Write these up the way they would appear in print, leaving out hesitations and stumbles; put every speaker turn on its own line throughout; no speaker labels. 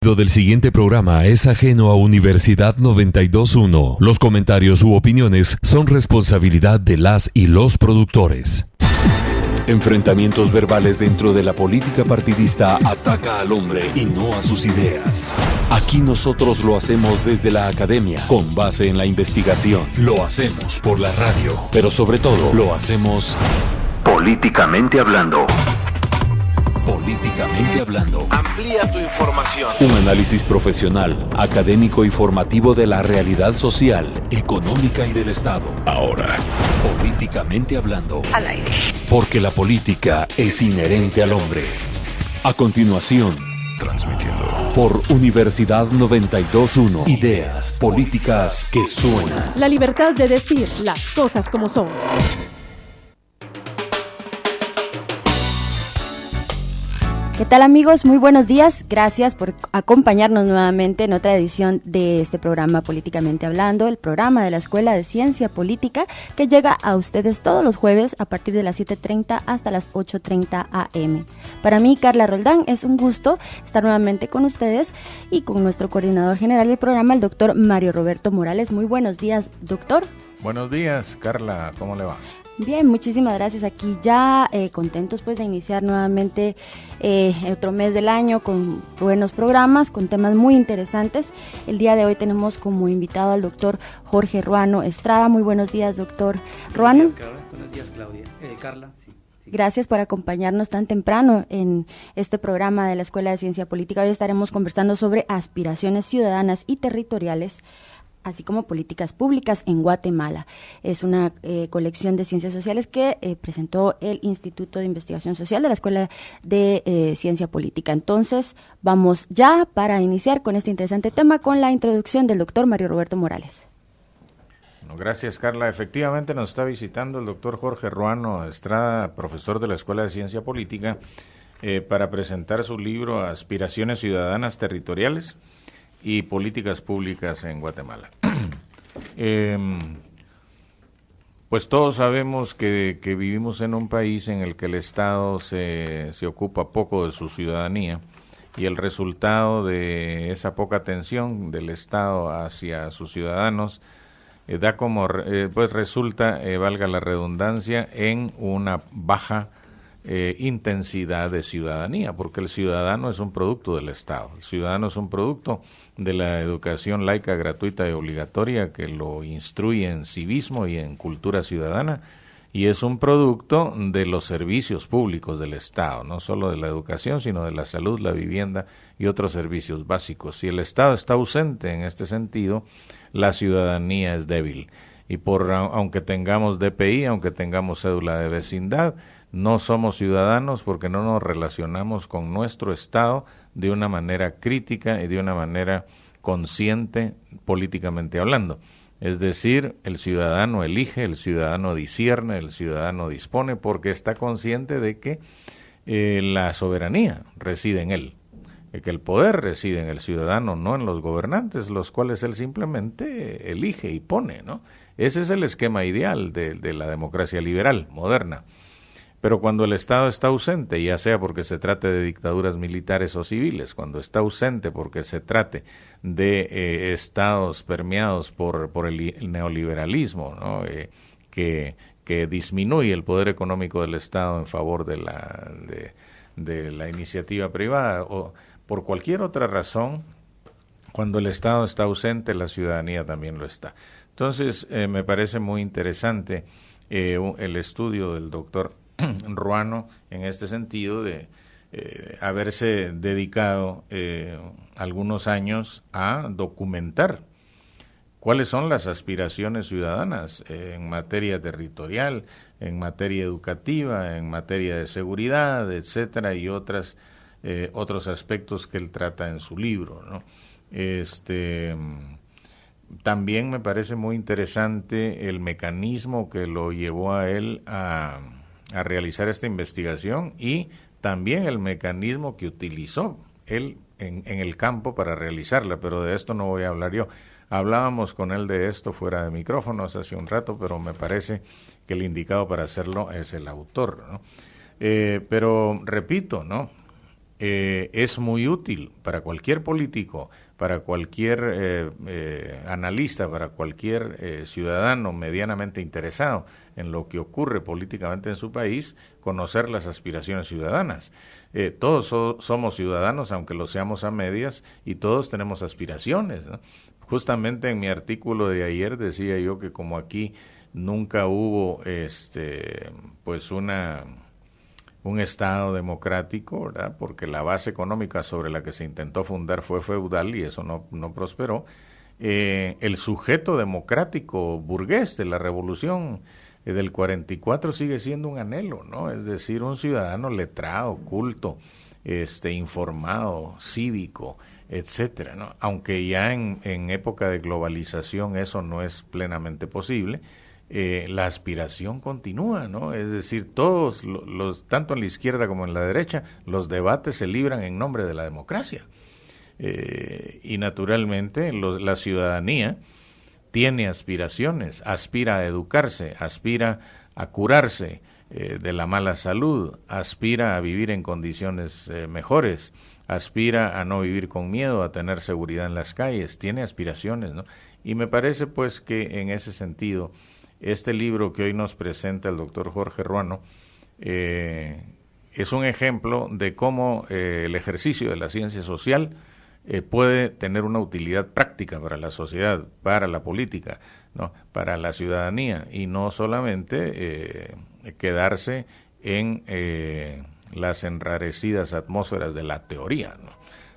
Lo del siguiente programa es ajeno a Universidad 92.1. Los comentarios u opiniones son responsabilidad de las y los productores. Enfrentamientos verbales dentro de la política partidista ataca al hombre y no a sus ideas. Aquí nosotros lo hacemos desde la academia, con base en la investigación. Lo hacemos por la radio, pero sobre todo lo hacemos políticamente hablando. Políticamente hablando.
Amplía tu información.
Un análisis profesional, académico y formativo de la realidad social, económica y del Estado. Ahora, políticamente hablando.
Al aire.
Porque la política es inherente al hombre. A continuación,
Transmitiendo
por Universidad 92.1. Ideas políticas que suenan.
La libertad de decir las cosas como son.
¿Qué tal, amigos? Muy buenos días. Gracias por acompañarnos nuevamente en otra edición de este programa Políticamente Hablando, el programa de la Escuela de Ciencia Política que llega a ustedes todos los jueves a partir de las 7:30 hasta las 8:30 am. Para mí, Carla Roldán, es un gusto estar nuevamente con ustedes y con nuestro coordinador general del programa, el doctor Mario Roberto Morales. Muy buenos días, doctor.
Buenos días, Carla. ¿Cómo le va?
Bien, muchísimas gracias. Aquí ya contentos pues de iniciar nuevamente otro mes del año con buenos programas, con temas muy interesantes. El día de hoy tenemos como invitado al doctor Jorge Ruano Estrada. Muy buenos días, doctor Ruano.
Buenos días, Claudia. Carla. Sí.
Gracias por acompañarnos tan temprano en este programa de la Escuela de Ciencia Política. Hoy estaremos conversando sobre aspiraciones ciudadanas y territoriales, así como políticas públicas en Guatemala. Es una colección de ciencias sociales que presentó el Instituto de Investigación Social de la Escuela de Ciencia Política. Entonces, vamos ya para iniciar con este interesante tema con la introducción del doctor Mario Roberto Morales.
Bueno, gracias, Carla. Efectivamente nos está visitando el doctor Jorge Ruano Estrada, profesor de la Escuela de Ciencia Política, para presentar su libro Aspiraciones Ciudadanas Territoriales y Políticas Públicas en Guatemala. Pues todos sabemos que vivimos en un país en el que el Estado se ocupa poco de su ciudadanía, y el resultado de esa poca atención del Estado hacia sus ciudadanos pues resulta, valga la redundancia, en una baja intensidad de ciudadanía, porque el ciudadano es un producto del Estado. El ciudadano es un producto de la educación laica, gratuita y obligatoria que lo instruye en civismo y en cultura ciudadana, y es un producto de los servicios públicos del Estado, no solo de la educación, sino de la salud, la vivienda y otros servicios básicos. Si el Estado está ausente en este sentido, la ciudadanía es débil, y aunque tengamos DPI, aunque tengamos cédula de vecindad, no somos ciudadanos porque no nos relacionamos con nuestro Estado de una manera crítica y de una manera consciente políticamente hablando. Es decir, el ciudadano elige, el ciudadano discierne, el ciudadano dispone porque está consciente de que la soberanía reside en él, que el poder reside en el ciudadano, no en los gobernantes, los cuales él simplemente elige y pone, ¿no? Ese es el esquema ideal de la democracia liberal moderna. Pero cuando el Estado está ausente, ya sea porque se trate de dictaduras militares o civiles, cuando está ausente porque se trate de estados permeados por el neoliberalismo, ¿no? que disminuye el poder económico del Estado en favor de la iniciativa privada, o por cualquier otra razón, cuando el Estado está ausente, la ciudadanía también lo está. Entonces, me parece muy interesante el estudio del doctor Ruano en este sentido de haberse dedicado algunos años a documentar cuáles son las aspiraciones ciudadanas en materia territorial, en materia educativa, en materia de seguridad, etcétera, y otros aspectos que él trata en su libro, ¿no? También me parece muy interesante el mecanismo que lo llevó a él a realizar esta investigación, y también el mecanismo que utilizó él en el campo para realizarla, pero de esto no voy a hablar yo. Hablábamos con él de esto fuera de micrófonos hace un rato, pero me parece que el indicado para hacerlo es el autor, ¿no? Pero repito, ¿no? es muy útil para cualquier político, para cualquier analista, para cualquier ciudadano medianamente interesado en lo que ocurre políticamente en su país, conocer las aspiraciones ciudadanas. Todos somos ciudadanos, aunque lo seamos a medias, y todos tenemos aspiraciones, ¿no? Justamente en mi artículo de ayer decía yo que como aquí nunca hubo pues un Estado democrático, ¿verdad? Porque la base económica sobre la que se intentó fundar fue feudal y eso no prosperó. El sujeto democrático burgués de la revolución del 44 sigue siendo un anhelo, ¿no? Es decir, un ciudadano letrado, culto, informado, cívico, etcétera, ¿no? Aunque ya en época de globalización eso no es plenamente posible. La aspiración continúa, ¿no? Es decir, todos tanto en la izquierda como en la derecha, los debates se libran en nombre de la democracia. Y naturalmente la ciudadanía tiene aspiraciones, aspira a educarse, aspira a curarse de la mala salud, aspira a vivir en condiciones mejores, aspira a no vivir con miedo, a tener seguridad en las calles, tiene aspiraciones, ¿no? Y me parece pues que en ese sentido este libro que hoy nos presenta el doctor Jorge Ruano es un ejemplo de cómo el ejercicio de la ciencia social puede tener una utilidad práctica para la sociedad, para la política, ¿no? Para la ciudadanía, y no solamente quedarse en las enrarecidas atmósferas de la teoría, ¿no?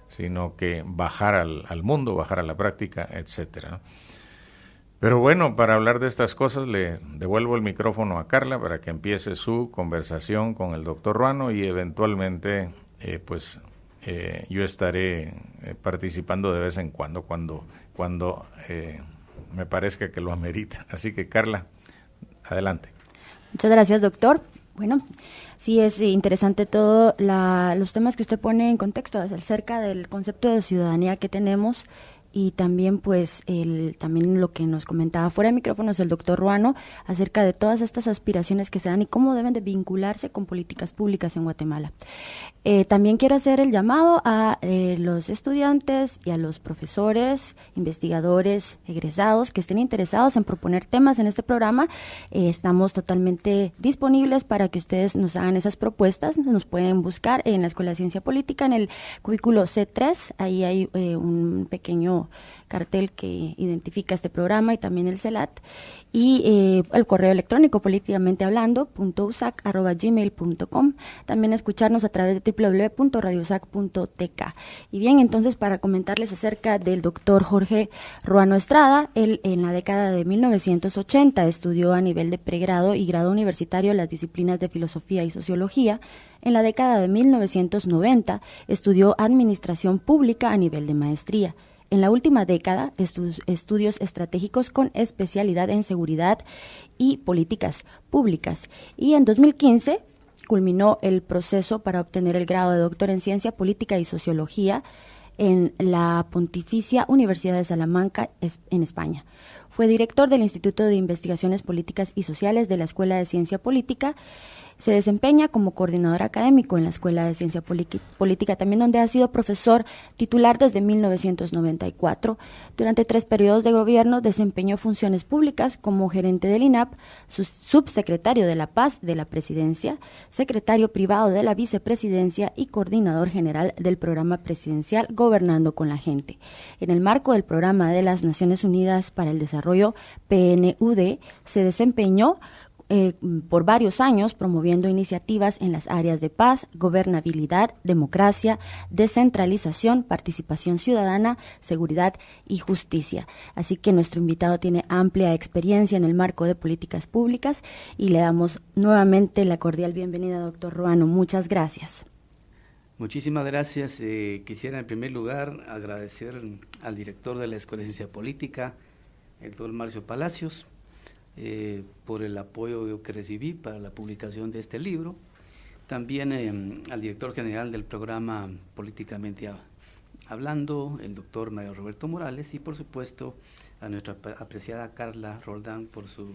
Sino que bajar al mundo, bajar a la práctica, etcétera, ¿no? Pero bueno, para hablar de estas cosas le devuelvo el micrófono a Carla para que empiece su conversación con el doctor Ruano y eventualmente yo estaré participando de vez en cuando me parezca que lo amerita. Así que Carla, adelante.
Muchas gracias, doctor. Bueno, sí es interesante todo los temas que usted pone en contexto acerca del concepto de ciudadanía que tenemos. Y también pues también lo que nos comentaba fuera de micrófonos el doctor Ruano acerca de todas estas aspiraciones que se dan y cómo deben de vincularse con políticas públicas en Guatemala. También quiero hacer el llamado a los estudiantes y a los profesores, investigadores, egresados que estén interesados en proponer temas en este programa. Estamos totalmente disponibles para que ustedes nos hagan esas propuestas. Nos pueden buscar en la Escuela de Ciencia Política en el cubículo C3. Ahí hay un pequeño cartel que identifica este programa y también el CELAT, y el correo electrónico políticamentehablando.usac@gmail.com. También escucharnos a través de www.radiousac.tk. Y bien, entonces para comentarles acerca del doctor Jorge Ruano Estrada, él en la década de 1980 estudió a nivel de pregrado y grado universitario las disciplinas de filosofía y sociología. En la década de 1990 estudió administración pública a nivel de maestría. En la última década, estudios estratégicos con especialidad en seguridad y políticas públicas. Y en 2015 culminó el proceso para obtener el grado de doctor en Ciencia Política y Sociología en la Pontificia Universidad de Salamanca, en España. Fue director del Instituto de Investigaciones Políticas y Sociales de la Escuela de Ciencia Política. Se desempeña como coordinador académico en la Escuela de Ciencia Política, también donde ha sido profesor titular desde 1994. Durante 3 periodos de gobierno desempeñó funciones públicas como gerente del INAP, subsecretario de la Paz de la Presidencia, secretario privado de la Vicepresidencia y coordinador general del programa presidencial Gobernando con la Gente. En el marco del programa de las Naciones Unidas para el Desarrollo, PNUD, se desempeñó por varios años promoviendo iniciativas en las áreas de paz, gobernabilidad, democracia, descentralización, participación ciudadana, seguridad y justicia. Así que nuestro invitado tiene amplia experiencia en el marco de políticas públicas y le damos nuevamente la cordial bienvenida, doctor Ruano. Muchas gracias.
Muchísimas gracias. Quisiera en primer lugar agradecer al director de la Escuela de Ciencia Política, el doctor Marcio Palacios, por el apoyo que recibí para la publicación de este libro. También al director general del programa Políticamente Hablando, el doctor Mario Roberto Morales, y por supuesto a nuestra apreciada Carla Roldán por su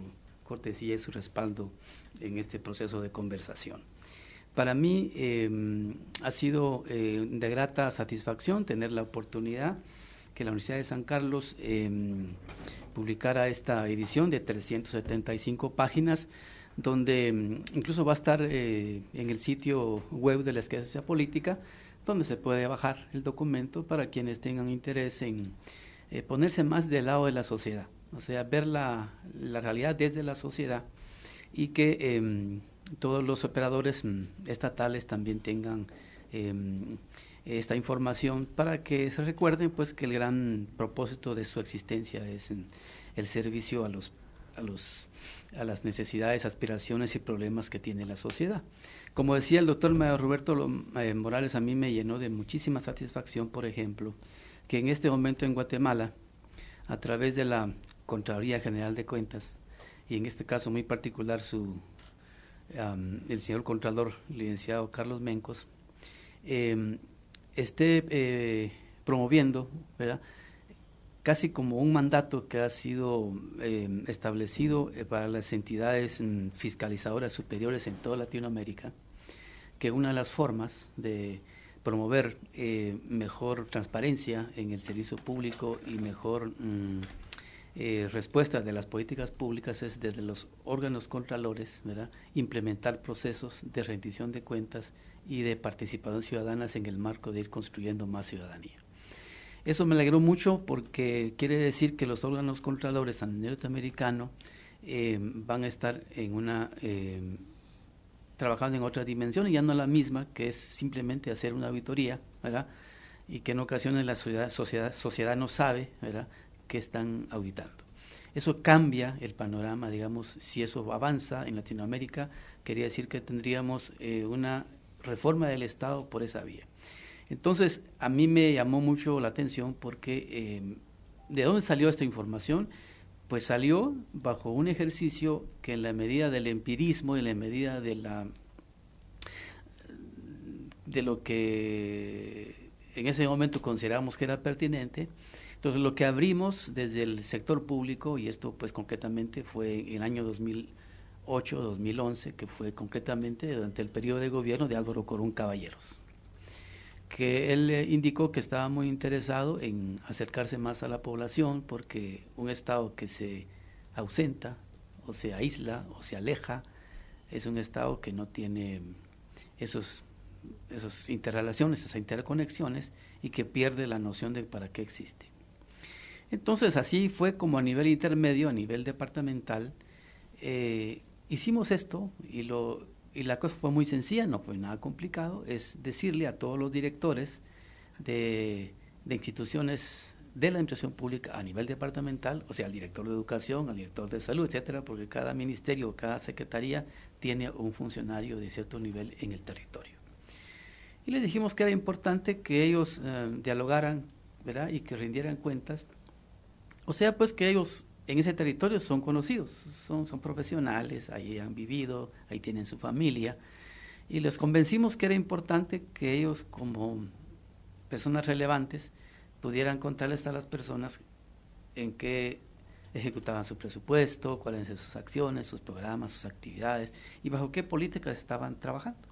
cortesía y su respaldo en este proceso de conversación. Para mí ha sido de grata satisfacción tener la oportunidad que la Universidad de San Carlos publicara esta edición de 375 páginas, donde incluso va a estar en el sitio web de la Escuela de Ciencia Política, donde se puede bajar el documento para quienes tengan interés en ponerse más del lado de la sociedad, o sea, ver la realidad desde la sociedad, y que todos los operadores estatales también tengan esta información para que se recuerden pues que el gran propósito de su existencia es el servicio a las necesidades, aspiraciones y problemas que tiene la sociedad. Como decía el doctor Roberto Morales, a mí me llenó de muchísima satisfacción, por ejemplo, que en este momento en Guatemala, a través de la Contraloría General de Cuentas, y en este caso muy particular el señor Contralor, licenciado Carlos Mencos, esté promoviendo, ¿verdad?, casi como un mandato que ha sido establecido para las entidades fiscalizadoras superiores en toda Latinoamérica, que una de las formas de promover mejor transparencia en el servicio público y mejor respuesta de las políticas públicas es desde los órganos contralores, ¿verdad?, implementar procesos de rendición de cuentas y de participación ciudadana en el marco de ir construyendo más ciudadanía. Eso me alegró mucho porque quiere decir que los órganos contralores a nivel norteamericano van a estar trabajando en otra dimensión y ya no la misma, que es simplemente hacer una auditoría, ¿verdad?, y que en ocasiones la sociedad no sabe, ¿verdad?, que están auditando. Eso cambia el panorama, digamos, si eso avanza en Latinoamérica, quería decir que tendríamos una reforma del Estado por esa vía. Entonces, a mí me llamó mucho la atención porque ¿de dónde salió esta información? Pues salió bajo un ejercicio que en la medida del empirismo, en la medida de lo que en ese momento consideramos que era pertinente. Entonces, lo que abrimos desde el sector público, y esto pues concretamente fue en el año 2008-2011, que fue concretamente durante el periodo de gobierno de Álvaro Corún Caballeros, que él indicó que estaba muy interesado en acercarse más a la población, porque un Estado que se ausenta, o se aísla, o se aleja, es un Estado que no tiene esas interrelaciones, esas interconexiones, y que pierde la noción de para qué existe. Entonces, así fue como a nivel intermedio, a nivel departamental, hicimos esto, y la cosa fue muy sencilla, no fue nada complicado, es decirle a todos los directores de instituciones de la administración pública a nivel departamental, o sea, al director de educación, al director de salud, etcétera, porque cada ministerio, cada secretaría tiene un funcionario de cierto nivel en el territorio. Y les dijimos que era importante que ellos dialogaran, ¿verdad?, y que rindieran cuentas. O sea, pues que ellos en ese territorio son conocidos, son profesionales, ahí han vivido, ahí tienen su familia, y les convencimos que era importante que ellos, como personas relevantes, pudieran contarles a las personas en qué ejecutaban su presupuesto, cuáles eran sus acciones, sus programas, sus actividades, y bajo qué políticas estaban trabajando.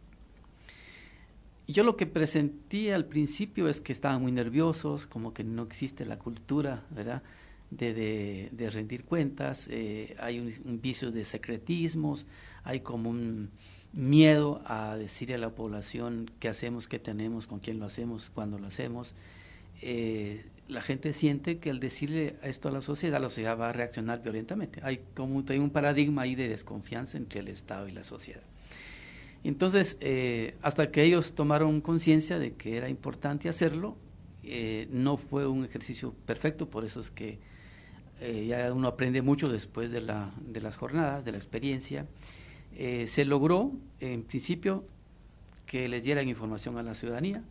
Y yo lo que presentí al principio es que estaban muy nerviosos, como que no existe la cultura, ¿verdad?, de rendir cuentas, hay un vicio de secretismos, hay como un miedo a decirle a la población qué hacemos, qué tenemos, con quién lo hacemos, cuándo lo hacemos. La gente siente que al decirle esto a la sociedad va a reaccionar violentamente. Hay un paradigma ahí de desconfianza entre el Estado y la sociedad. Entonces, hasta que ellos tomaron conciencia de que era importante hacerlo, no fue un ejercicio perfecto, por eso es que ya uno aprende mucho después de las jornadas, de la experiencia. Se logró, en principio, que les dieran información a la ciudadanía,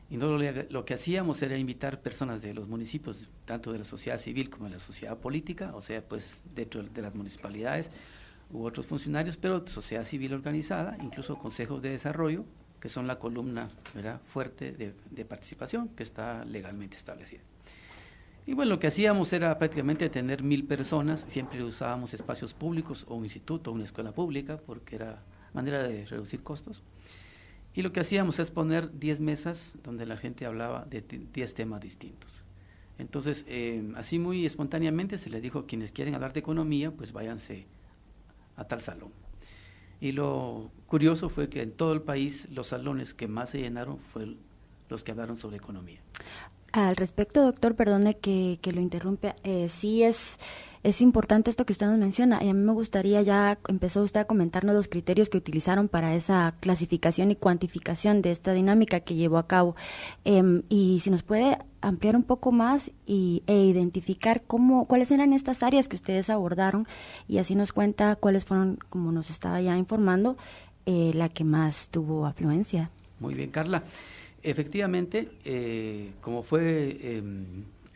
y lo que hacíamos era invitar personas de los municipios, tanto de la sociedad civil como de la sociedad política, o sea, pues dentro de las municipalidades u otros funcionarios, pero sociedad civil organizada, incluso consejos de desarrollo, que son la columna, ¿verdad?, fuerte de participación que está legalmente establecida. Y bueno, lo que hacíamos era prácticamente tener 1000 personas, siempre usábamos espacios públicos o un instituto o una escuela pública, porque era manera de reducir costos. Y lo que hacíamos es poner 10 mesas donde la gente hablaba de 10 temas distintos. Entonces, así muy espontáneamente se les dijo, quienes quieren hablar de economía, pues váyanse a tal salón. Y lo curioso fue que en todo el país los salones que más se llenaron fueron los que hablaron sobre economía.
Al respecto, doctor, perdone que lo interrumpa, sí es importante esto que usted nos menciona, y a mí me gustaría, ya empezó usted a comentarnos los criterios que utilizaron para esa clasificación y cuantificación de esta dinámica que llevó a cabo, y si nos puede ampliar un poco más e identificar cuáles eran estas áreas que ustedes abordaron, y así nos cuenta cuáles fueron, como nos estaba ya informando, la que más tuvo afluencia.
Muy bien, Carla. Efectivamente, como fue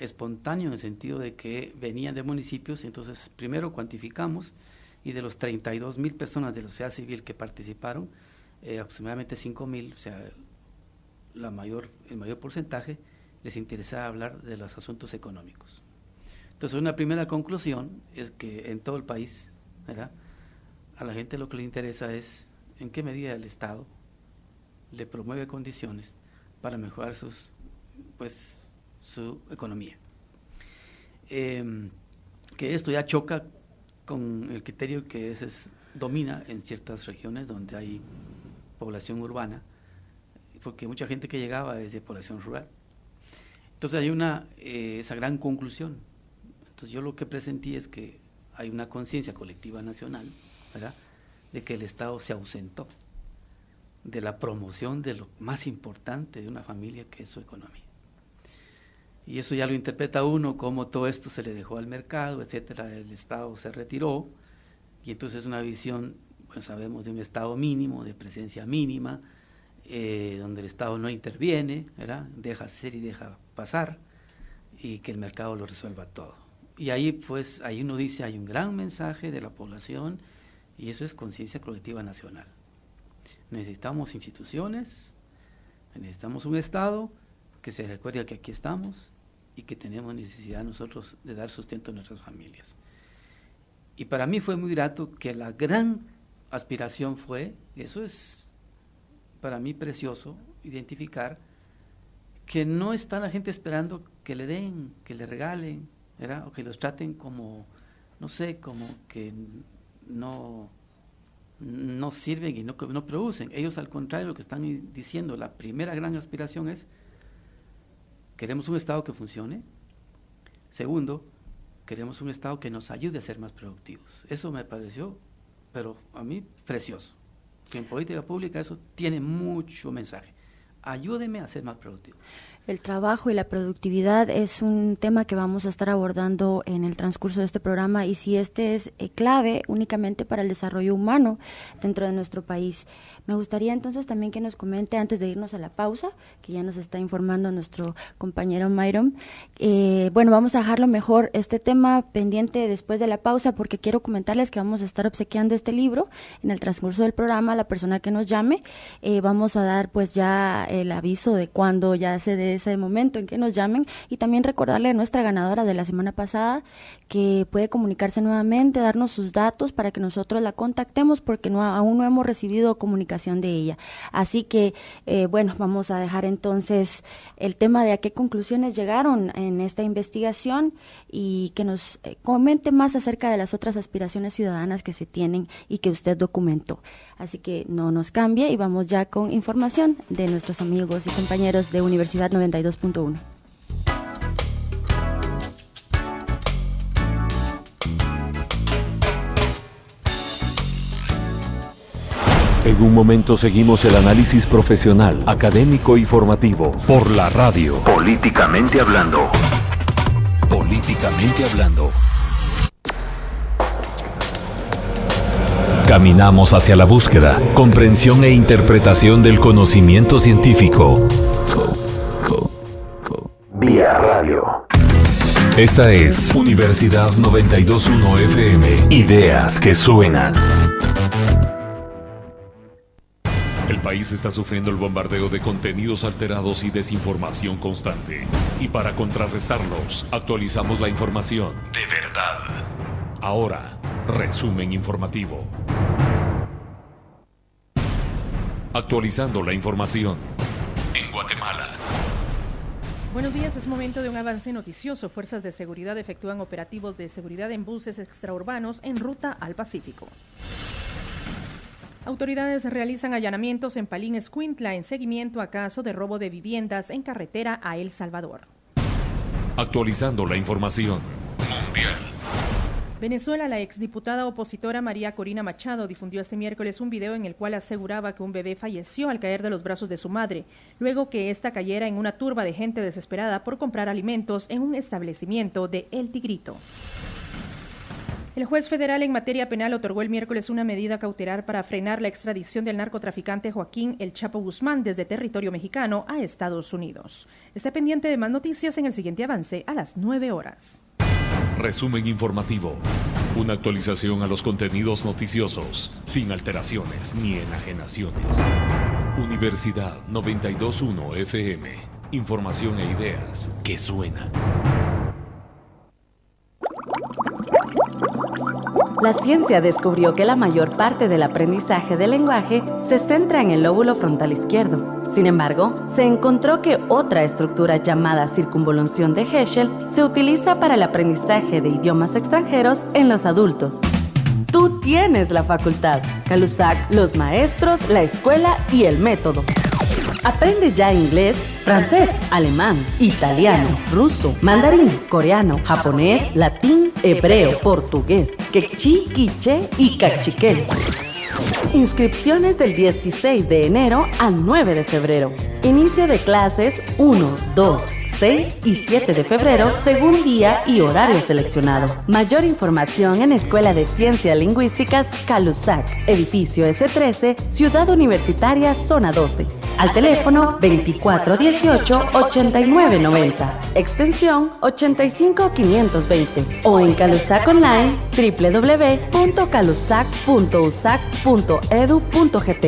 espontáneo en el sentido de que venían de municipios, entonces primero cuantificamos, y de los 32,000 personas de la sociedad civil que participaron, aproximadamente 5,000, o sea, el mayor porcentaje, les interesaba hablar de los asuntos económicos. Entonces, una primera conclusión es que en todo el país, ¿verdad?, a la gente lo que le interesa es en qué medida el Estado le promueve condiciones para mejorar su economía. Que esto ya choca con el criterio que domina en ciertas regiones donde hay población urbana, porque mucha gente que llegaba es de población rural. Entonces hay esa gran conclusión. Entonces yo lo que presentí es que hay una conciencia colectiva nacional, ¿verdad?, de que el Estado se ausentó de la promoción de lo más importante de una familia, que es su economía. Y eso ya lo interpreta uno como todo esto se le dejó al mercado, etcétera, el Estado se retiró, y entonces una visión, pues sabemos, de un Estado mínimo, de presencia mínima, donde el Estado no interviene, ¿verdad?, deja hacer y deja pasar, y que el mercado lo resuelva todo. Y ahí uno dice, hay un gran mensaje de la población, y eso es conciencia colectiva nacional. Necesitamos instituciones, necesitamos un Estado que se recuerde que aquí estamos y que tenemos necesidad nosotros de dar sustento a nuestras familias. Y para mí fue muy grato que la gran aspiración fue, eso es para mí precioso, identificar que no está la gente esperando que le den, que le regalen, ¿verdad?, o que los traten como, no sé, como que no sirven y no producen. Ellos, al contrario, lo que están diciendo, la primera gran aspiración es: queremos un Estado que funcione. Segundo, queremos un Estado que nos ayude a ser más productivos. Eso me pareció, pero a mí, precioso. Que en política pública eso tiene mucho mensaje. Ayúdeme a ser más productivo.
El trabajo y la productividad es un tema que vamos a estar abordando en el transcurso de este programa, y si este es clave únicamente para el desarrollo humano dentro de nuestro país. Me gustaría entonces también que nos comente, antes de irnos a la pausa, que ya nos está informando nuestro compañero Myron. Vamos a dejarlo mejor este tema pendiente después de la pausa, porque quiero comentarles que vamos a estar obsequiando este libro en el transcurso del programa. La persona que nos llame, vamos a dar pues ya el aviso de cuando ya se dé ese momento en que nos llamen, y también recordarle a nuestra ganadora de la semana pasada que puede comunicarse nuevamente, darnos sus datos para que nosotros la contactemos, porque aún no hemos recibido comunicación de ella. Así que, vamos a dejar entonces el tema de a qué conclusiones llegaron en esta investigación, y que nos comente más acerca de las otras aspiraciones ciudadanas que se tienen y que usted documentó. Así que no nos cambie y vamos ya con información de nuestros amigos y compañeros de Universidad 92.1.
En un momento seguimos el análisis profesional, académico y formativo por la radio.
Políticamente hablando.
Políticamente hablando. Caminamos hacia la búsqueda, comprensión e interpretación del conocimiento científico.
Vía radio.
Esta es Universidad 92.1 FM. Ideas que suenan. El país está sufriendo el bombardeo de contenidos alterados y desinformación constante. Y para contrarrestarlos, actualizamos la información de verdad. Ahora, resumen informativo. Actualizando la información en Guatemala.
Buenos días, es momento de un avance noticioso. Fuerzas de seguridad efectúan operativos de seguridad en buses extraurbanos en ruta al Pacífico. Autoridades realizan allanamientos en Palín Escuintla en seguimiento a caso de robo de viviendas en carretera a El Salvador.
Actualizando la información mundial.
Venezuela, la exdiputada opositora María Corina Machado difundió este miércoles un video en el cual aseguraba que un bebé falleció al caer de los brazos de su madre, luego que ésta cayera en una turba de gente desesperada por comprar alimentos en un establecimiento de El Tigrito. El juez federal en materia penal otorgó el miércoles una medida cautelar para frenar la extradición del narcotraficante Joaquín El Chapo Guzmán desde territorio mexicano a Estados Unidos. Esté pendiente de más noticias en el siguiente avance a las 9 horas.
Resumen informativo. Una actualización a los contenidos noticiosos, sin alteraciones ni enajenaciones. Universidad 92.1 FM. Información e ideas que suenan.
La ciencia descubrió que la mayor parte del aprendizaje del lenguaje se centra en el lóbulo frontal izquierdo. Sin embargo, se encontró que otra estructura llamada circunvolución de Heschel se utiliza para el aprendizaje de idiomas extranjeros en los adultos. Tú tienes la facultad. CALUSAC, los maestros, la escuela y el método. Aprende ya inglés, francés, alemán, italiano, ruso, mandarín, coreano, japonés, latín, hebreo, portugués, quechí, quiché y cachiquel. Inscripciones del 16 de enero al 9 de febrero. Inicio de clases 1, 2, 6 y 7 de febrero según día y horario seleccionado. Mayor información en Escuela de Ciencias Lingüísticas CALUSAC, Edificio S13, Ciudad Universitaria, Zona 12. Al teléfono 2418-8990, extensión 85520 o en CALUSAC online www.calusac.usac.edu.gt.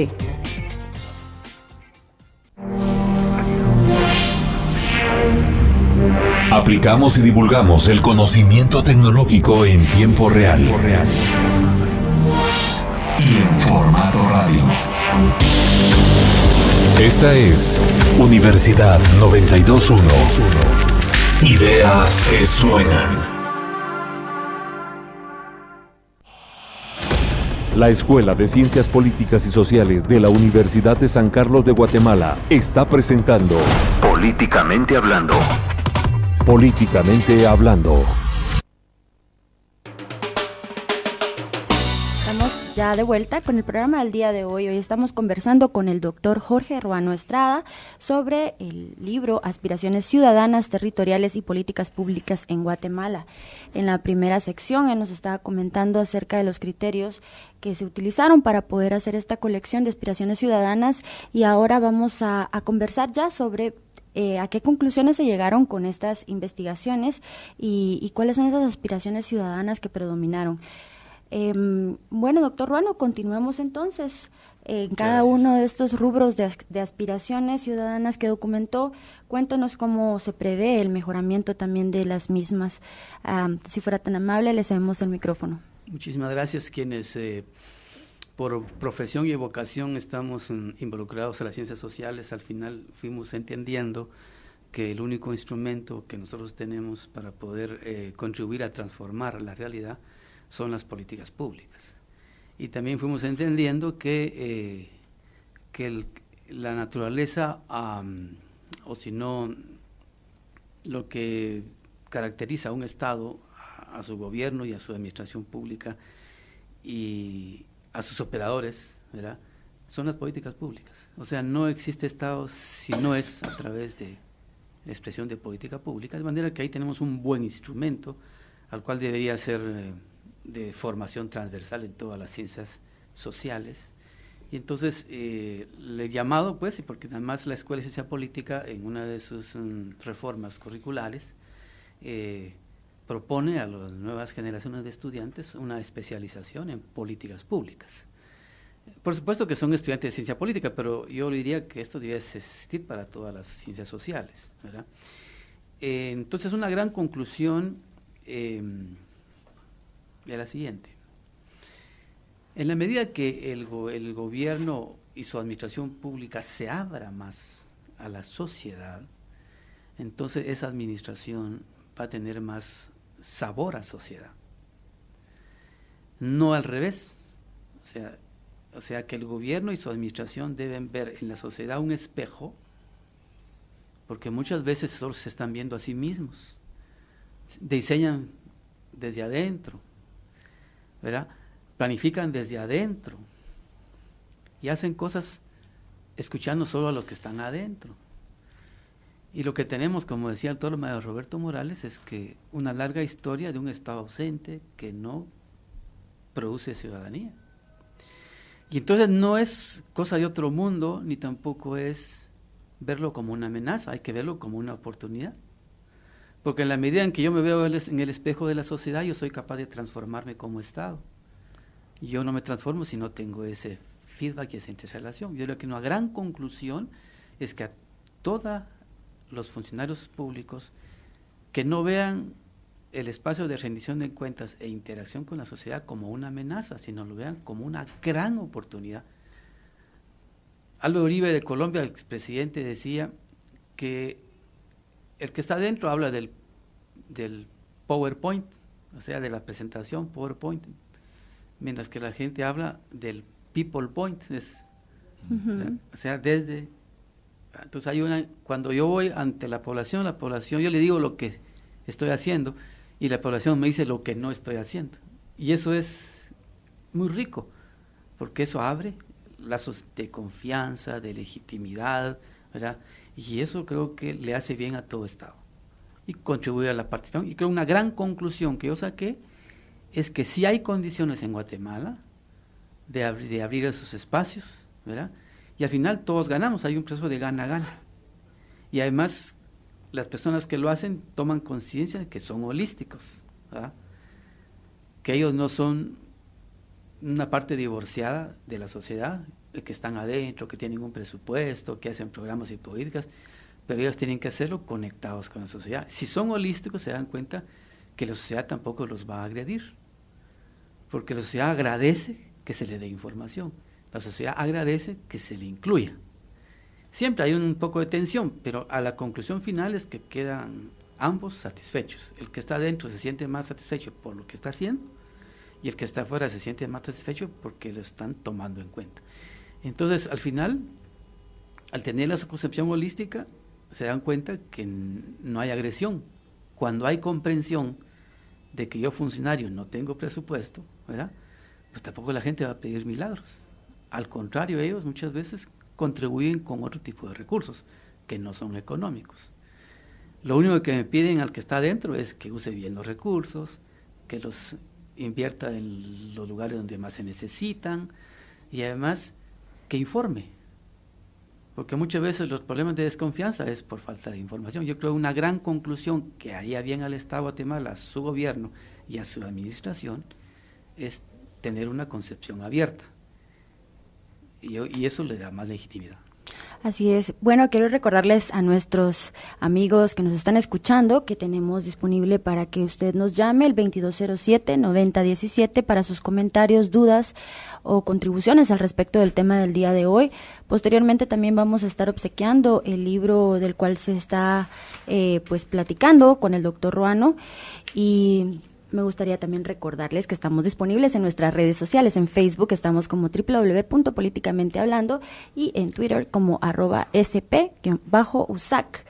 Aplicamos y divulgamos el conocimiento tecnológico en tiempo real. Y en formato radio. Esta es Universidad 92.1. Ideas que suenan. La Escuela de Ciencias Políticas y Sociales de la Universidad de San Carlos de Guatemala está presentando
Políticamente hablando.
Políticamente hablando.
Estamos ya de vuelta con el programa del día de hoy. Hoy estamos conversando con el doctor Jorge Ruano Estrada sobre el libro Aspiraciones Ciudadanas, Territoriales y Políticas Públicas en Guatemala. En la primera sección él nos estaba comentando acerca de los criterios que se utilizaron para poder hacer esta colección de aspiraciones ciudadanas, y ahora vamos a conversar ya sobre a qué conclusiones se llegaron con estas investigaciones y cuáles son esas aspiraciones ciudadanas que predominaron. Bueno, doctor Ruano, continuemos entonces en cada uno de estos rubros de aspiraciones ciudadanas que documentó. Cuéntanos cómo se prevé el mejoramiento también de las mismas. Si fuera tan amable, le cedemos el micrófono.
Muchísimas gracias. Quienes por profesión y vocación estamos involucrados en las ciencias sociales, al final fuimos entendiendo que el único instrumento que nosotros tenemos para poder contribuir a transformar la realidad son las políticas públicas. Y también fuimos entendiendo que la naturaleza, o si no, lo que caracteriza a un Estado, a su gobierno y a su administración pública y a sus operadores, ¿verdad?, son las políticas públicas. O sea, no existe Estado si no es a través de la expresión de política pública, de manera que ahí tenemos un buen instrumento al cual debería ser de formación transversal en todas las ciencias sociales. Y entonces le he llamado, pues, y porque además la Escuela de Ciencia Política en una de sus reformas curriculares propone a las nuevas generaciones de estudiantes una especialización en políticas públicas. Por supuesto que son estudiantes de ciencia política, pero yo diría que esto debe existir para todas las ciencias sociales, ¿verdad? Entonces, una gran conclusión es la siguiente. En la medida que el gobierno y su administración pública se abra más a la sociedad, entonces esa administración va a tener más sabor a sociedad. No al revés. O sea que el gobierno y su administración deben ver en la sociedad un espejo, porque muchas veces solo se están viendo a sí mismos. Diseñan desde adentro, ¿verdad? Planifican desde adentro y hacen cosas escuchando solo a los que están adentro. Y lo que tenemos, como decía el doctor mayor Roberto Morales, es que una larga historia de un Estado ausente que no produce ciudadanía. Y entonces no es cosa de otro mundo, ni tampoco es verlo como una amenaza, hay que verlo como una oportunidad. Porque en la medida en que yo me veo en el espejo de la sociedad, yo soy capaz de transformarme como Estado. Y yo no me transformo si no tengo ese feedback y esa interrelación. Yo creo que una gran conclusión es que a todos los funcionarios públicos que no vean el espacio de rendición de cuentas e interacción con la sociedad como una amenaza, sino lo vean como una gran oportunidad. Álvaro Uribe de Colombia, el expresidente, decía que el que está adentro habla del PowerPoint, o sea, de la presentación PowerPoint, mientras que la gente habla del People Point, o sea, desde... Entonces cuando yo voy ante la población, yo le digo lo que estoy haciendo y la población me dice lo que no estoy haciendo. Y eso es muy rico, porque eso abre lazos de confianza, de legitimidad, ¿verdad? Y eso creo que le hace bien a todo Estado y contribuye a la participación. Y creo una gran conclusión que yo saqué es que sí hay condiciones en Guatemala de abrir esos espacios, ¿verdad? Y al final todos ganamos, hay un proceso de gana-gana. Y además las personas que lo hacen toman conciencia de que son holísticos, ¿verdad? Que ellos no son una parte divorciada de la sociedad, que están adentro, que tienen un presupuesto, que hacen programas y políticas, pero ellos tienen que hacerlo conectados con la sociedad. Si son holísticos se dan cuenta que la sociedad tampoco los va a agredir, porque la sociedad agradece que se le dé información, la sociedad agradece que se le incluya. Siempre hay un poco de tensión, pero a la conclusión final es que quedan ambos satisfechos. El que está adentro se siente más satisfecho por lo que está haciendo y el que está afuera se siente más satisfecho porque lo están tomando en cuenta. Entonces, al final, al tener esa concepción holística, se dan cuenta que no hay agresión. Cuando hay comprensión de que yo, funcionario, no tengo presupuesto, ¿verdad? Pues tampoco la gente va a pedir milagros. Al contrario, ellos muchas veces contribuyen con otro tipo de recursos que no son económicos. Lo único que me piden al que está adentro es que use bien los recursos, que los invierta en los lugares donde más se necesitan y además que informe, porque muchas veces los problemas de desconfianza es por falta de información. Yo creo que una gran conclusión que haría bien al Estado de Guatemala, a su gobierno y a su administración es tener una concepción abierta y eso le da más legitimidad.
Así es. Bueno, quiero recordarles a nuestros amigos que nos están escuchando que tenemos disponible para que usted nos llame el 2207-9017 para sus comentarios, dudas o contribuciones al respecto del tema del día de hoy. Posteriormente también vamos a estar obsequiando el libro del cual se está pues platicando con el doctor Ruano y me gustaría también recordarles que estamos disponibles en nuestras redes sociales. En Facebook estamos como www.políticamentehablando y en Twitter como @sp_usac.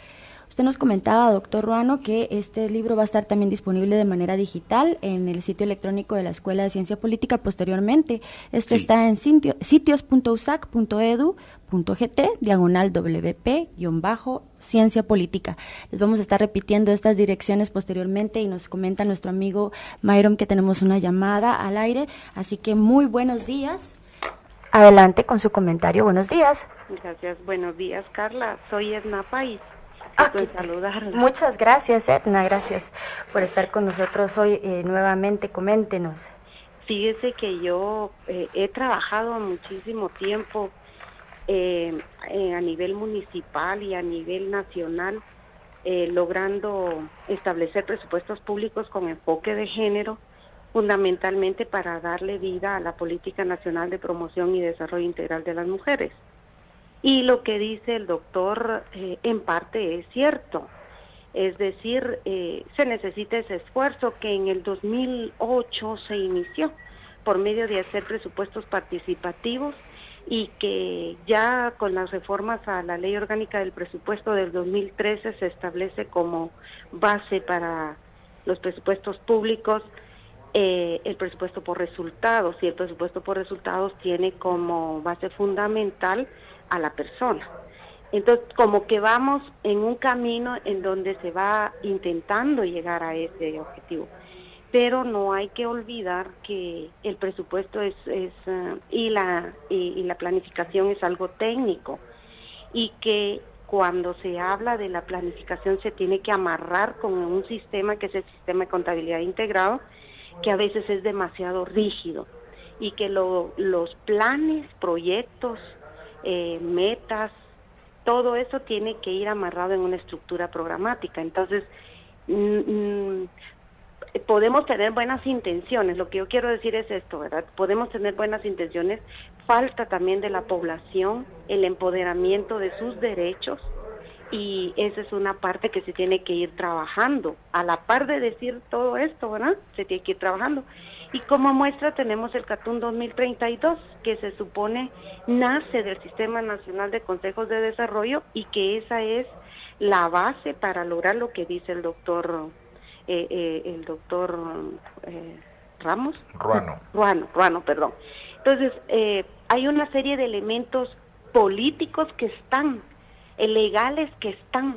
Usted nos comentaba, doctor Ruano, que este libro va a estar también disponible de manera digital en el sitio electrónico de la Escuela de Ciencia Política posteriormente. Este está en sitios.usac.edu.gt/WP-Ciencia Política. Les vamos a estar repitiendo estas direcciones posteriormente y nos comenta nuestro amigo Mayron que tenemos una llamada al aire. Así que muy buenos días. Adelante con su comentario. Buenos días.
Gracias. Buenos días, Carla. Soy Edna País. Saludarla.
Muchas gracias, Edna, gracias por estar con nosotros hoy nuevamente. Coméntenos.
Fíjese que yo he trabajado muchísimo tiempo a nivel municipal y a nivel nacional, logrando establecer presupuestos públicos con enfoque de género fundamentalmente para darle vida a la Política Nacional de Promoción y Desarrollo Integral de las Mujeres. Y lo que dice el doctor en parte es cierto, es decir, se necesita ese esfuerzo que en el 2008 se inició por medio de hacer presupuestos participativos y que ya con las reformas a la Ley Orgánica del Presupuesto del 2013 se establece como base para los presupuestos públicos el presupuesto por resultados, y el presupuesto por resultados tiene como base fundamental a la persona. Entonces, como que vamos en un camino en donde se va intentando llegar a ese objetivo, pero no hay que olvidar que el presupuesto y la planificación es algo técnico, y que cuando se habla de la planificación se tiene que amarrar con un sistema que es el sistema de contabilidad integrado, que a veces es demasiado rígido, y que los planes, proyectos, metas, todo eso tiene que ir amarrado en una estructura programática. Entonces, podemos tener buenas intenciones, lo que yo quiero decir es esto, ¿verdad? Podemos tener buenas intenciones, falta también de la población el empoderamiento de sus derechos, y esa es una parte que se tiene que ir trabajando. A la par de decir todo esto, ¿verdad? Se tiene que ir trabajando. Y como muestra tenemos el CATUN 2032, que se supone nace del Sistema Nacional de Consejos de Desarrollo, y que esa es la base para lograr lo que dice el doctor Ruano, perdón. Entonces, hay una serie de elementos políticos que están, legales que están,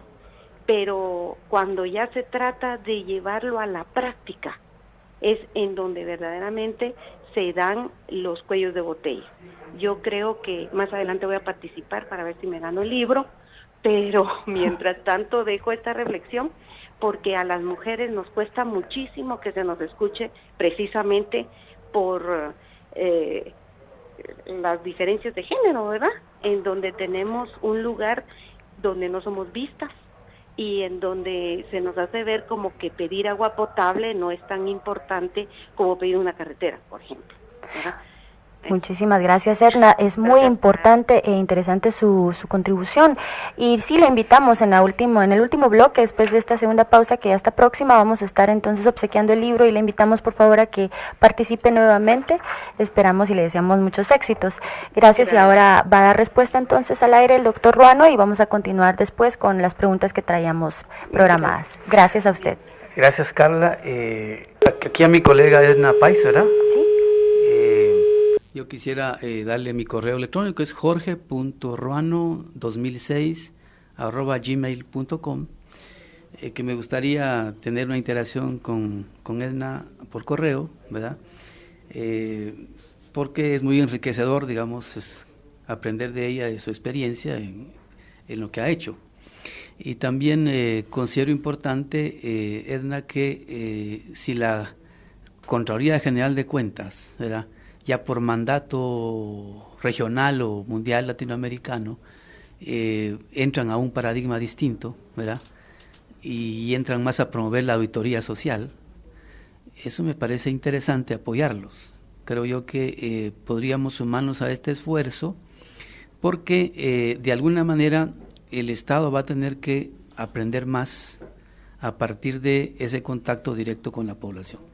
pero cuando ya se trata de llevarlo a la práctica, es en donde verdaderamente se dan los cuellos de botella. Yo creo que más adelante voy a participar para ver si me gano el libro, pero mientras tanto dejo esta reflexión, porque a las mujeres nos cuesta muchísimo que se nos escuche, precisamente por las diferencias de género, ¿verdad? En donde tenemos un lugar donde no somos vistas, y en donde se nos hace ver como que pedir agua potable no es tan importante como pedir una carretera, por ejemplo, ¿verdad?
Muchísimas gracias, Edna. Es muy importante e interesante su contribución. Y sí, le invitamos en el último bloque, después de esta segunda pausa que ya está próxima, vamos a estar entonces obsequiando el libro, y le invitamos por favor a que participe nuevamente. Esperamos y le deseamos muchos éxitos. Gracias. Y ahora va a dar respuesta entonces al aire el doctor Ruano, y vamos a continuar después con las preguntas que traíamos programadas. Gracias a usted.
Gracias, Carla. Aquí a mi colega Edna Pais, ¿verdad?
Sí.
Yo quisiera darle mi correo electrónico, es jorge.ruano2006@gmail.com, que me gustaría tener una interacción con Edna por correo, ¿verdad? Porque es muy enriquecedor, digamos, es aprender de ella, de su experiencia en lo que ha hecho. Y también considero importante, Edna, que si la Contraloría General de Cuentas, ¿verdad?, ya por mandato regional o mundial latinoamericano, entran a un paradigma distinto, ¿verdad? Y entran más a promover la auditoría social. Eso me parece interesante apoyarlos. Creo yo que podríamos sumarnos a este esfuerzo, porque de alguna manera el Estado va a tener que aprender más a partir de ese contacto directo con la población.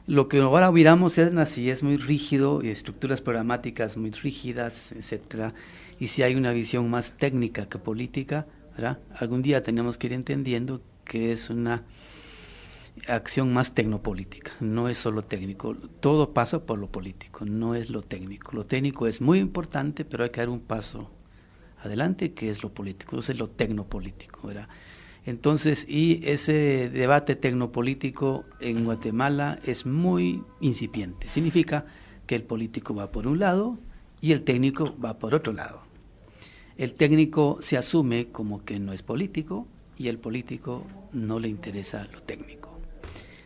Lo que ahora miramos es muy rígido, y estructuras programáticas muy rígidas, etcétera, y si hay una visión más técnica que política, ¿verdad? Algún día tenemos que ir entendiendo que es una acción más tecnopolítica, no es solo técnico, todo pasa por lo político, no es lo técnico. Lo técnico es muy importante, pero hay que dar un paso adelante, que es lo político, eso es lo tecnopolítico, ¿verdad? Entonces, y ese debate tecnopolítico en Guatemala es muy incipiente. Significa que el político va por un lado y el técnico va por otro lado. El técnico se asume como que no es político, y el político no le interesa lo técnico.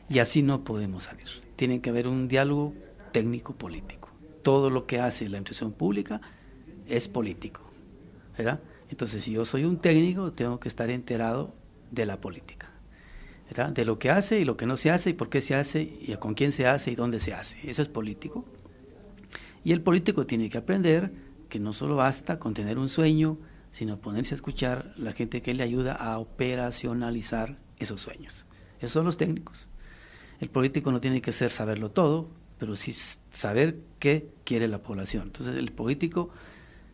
Y así no podemos salir. Tiene que haber un diálogo técnico-político. Todo lo que hace la administración pública es político, ¿verdad? Entonces, si yo soy un técnico, tengo que estar enterado de la política. ¿verdad? De lo que hace y lo que no se hace y por qué se hace y con quién se hace y dónde se hace. Eso es político. Y el político tiene que aprender que no solo basta con tener un sueño, sino ponerse a escuchar a la gente que le ayuda a operacionalizar esos sueños. Esos son los técnicos. El político no tiene que saberlo todo, pero sí saber qué quiere la población. Entonces el político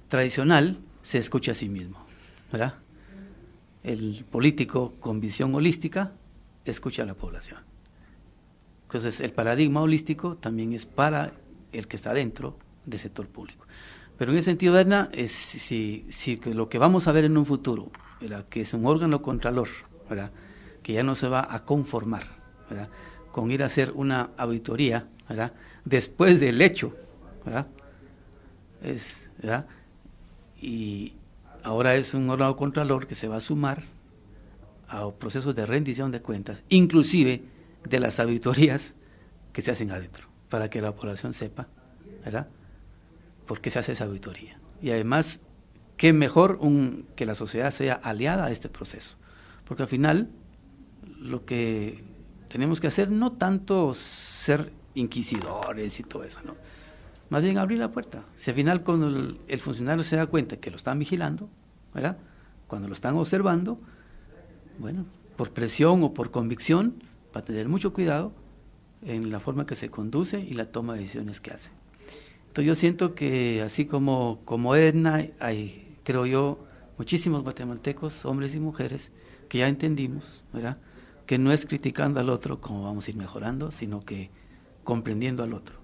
tradicional se escucha a sí mismo, ¿verdad? El político con visión holística escucha a la población. Entonces el paradigma holístico también es para el que está dentro del sector público. Pero en ese sentido, Edna, es si lo que vamos a ver en un futuro, ¿verdad?, que es un órgano contralor, ¿verdad?, que ya no se va a conformar, ¿verdad?, con ir a hacer una auditoría, ¿verdad?, después del hecho, ¿verdad?, ¿verdad?, y ahora es un órgano contralor que se va a sumar a procesos de rendición de cuentas, inclusive de las auditorías que se hacen adentro, para que la población sepa, ¿verdad?, por qué se hace esa auditoría. Y además, qué mejor que la sociedad sea aliada a este proceso, porque al final lo que tenemos que hacer no tanto ser inquisidores y todo eso, ¿no?, más bien abrir la puerta. Si al final cuando el funcionario se da cuenta que lo están vigilando, ¿verdad?, cuando lo están observando, bueno, por presión o por convicción, va a tener mucho cuidado en la forma que se conduce y la toma de decisiones que hace. Entonces yo siento que así como Edna, hay, creo yo, muchísimos guatemaltecos, hombres y mujeres, que ya entendimos, ¿verdad?, que no es criticando al otro como vamos a ir mejorando, sino que comprendiendo al otro.